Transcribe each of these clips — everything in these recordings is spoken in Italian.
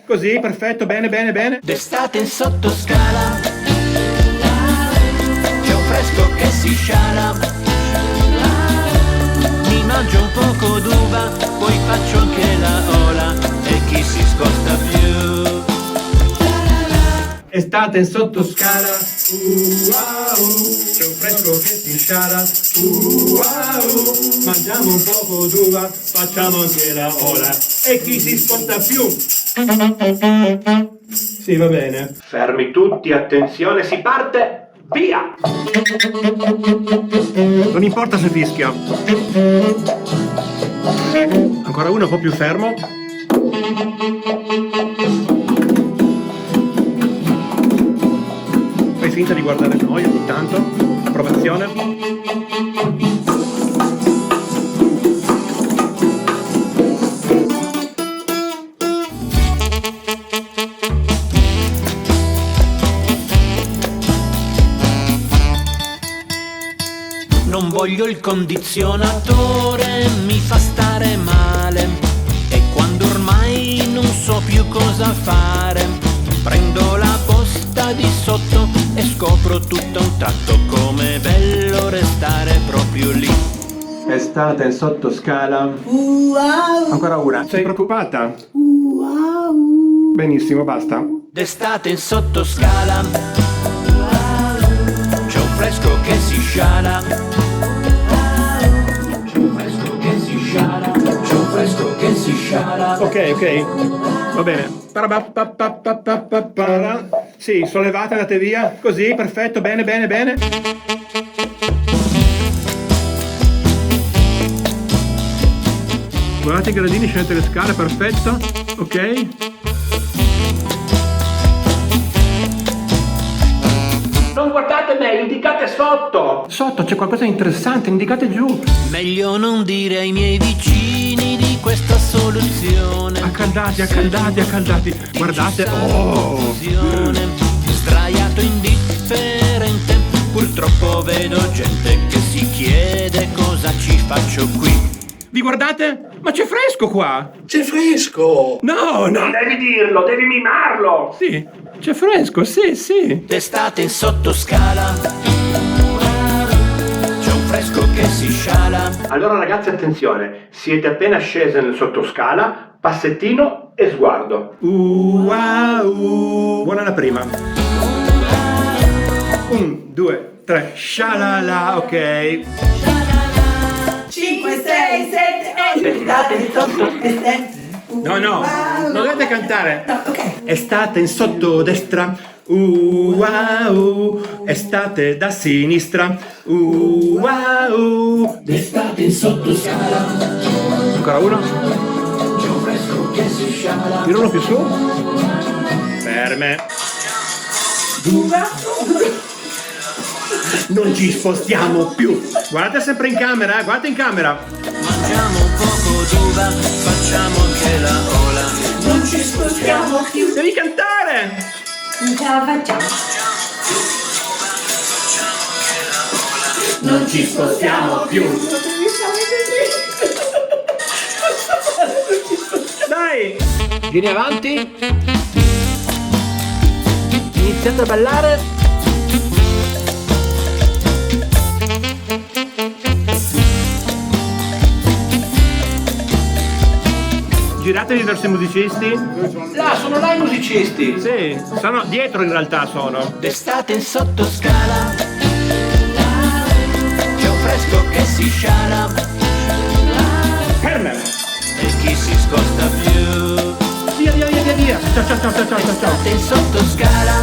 Così, perfetto, bene, bene, bene. D'estate in sottoscala c'è un fresco che si sciala. Mi mangio un poco d'uva, poi faccio anche la ola. E chi si scosta più? Estate in sottoscala, c'è un fresco che si sciala, mangiamo un poco d'uva, facciamo anche la ola, e chi si sposta più? Sì, va bene. Fermi tutti, attenzione, si parte, via! Non importa se fischia. Ancora uno un po' più fermo. Fai finta di guardare noi ogni tanto. Approvazione. Non voglio il condizionatore, mi fa stare male. E quando ormai non so più cosa fare, prendo la posta di sotto e scopro tutto a un tratto com'è bello restare proprio lì. Estate in sottoscala. Ancora una. Sei preoccupata? Benissimo, basta. D'estate in sottoscala c'è un fresco che si sciala. C'è un fresco che si sciala. C'è un fresco che si sciala. Ok, va bene. Sì, sollevate, andate via. Così, perfetto, bene, bene, bene. Guardate i gradini, scendete le scale, perfetto. Ok. Non guardate me, indicate sotto! Sotto c'è qualcosa di interessante, indicate giù. Meglio non dire ai miei vicini di questa soluzione. Accaldati. Guardate. Oh! Sdraiato indifferente, purtroppo vedo gente che si chiede cosa ci faccio qui. Vi guardate? Ma c'è fresco qua! C'è fresco! No! Non devi dirlo, devi mimarlo! Sì, c'è fresco, sì. D'estate in sottoscala c'è un fresco che si sciala. Allora ragazzi, attenzione, siete appena scese nel sottoscala, passettino e sguardo. Buona la prima. 1, 2, 3, scialala, ok. 5, 6, 7, 8. Estate in sottoscala. No, non dovete cantare. No, ok. Estate in sottodestra. Estate da sinistra. D'estate in sottoscala Ancora uno. c'è un fresco che si sciala. Tiro uno più su. Ferme. Non ci spostiamo più. Guardate sempre in camera, guardate in camera. Mangiamo un poco d'uva, facciamo anche la ola. Non ci spostiamo più. Devi cantare. Non ce la facciamo. Non ci spostiamo più. Dai. Vieni avanti. Iniziate a ballare. Giratevi verso i musicisti. Là, sono là i musicisti! Sì, sono dietro in realtà sono. D'estate in sottoscala c'è un fresco che si sciala. Ferme. E chi si scosta più? Via. Ciao. D'estate in sottoscala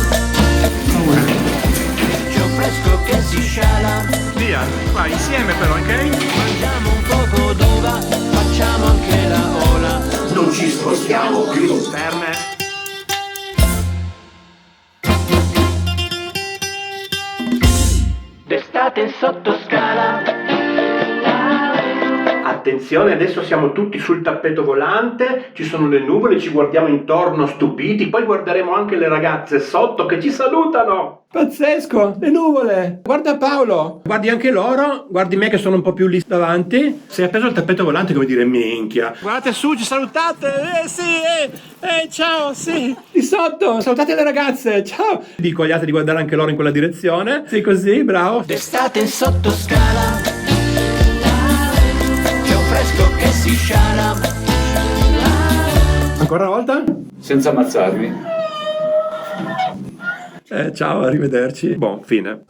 c'è un fresco che si sciala. Via. Vai insieme però, ok? Mangiamo un poco d'uva, facciamo anche la ola. Non ci spostiamo più! Ferme. D'estate in sottoscala Attenzione, adesso siamo tutti sul tappeto volante, ci sono le nuvole, ci guardiamo intorno stupiti, poi guarderemo anche le ragazze sotto che ci salutano. Pazzesco, le nuvole. Guarda Paolo, guardi anche loro, guardi me che sono un po' più lì davanti. Sei appeso al tappeto volante, come dire, minchia. Guardate su, ci salutate. Ciao, sì. Di sotto, salutate le ragazze, ciao. Dico agli altri di guardare anche loro in quella direzione. Sì, così, bravo. D'estate in sottoscala c'è un fresco che si sciala. Ancora una volta? Senza ammazzarmi. Ciao, arrivederci. Buon fine.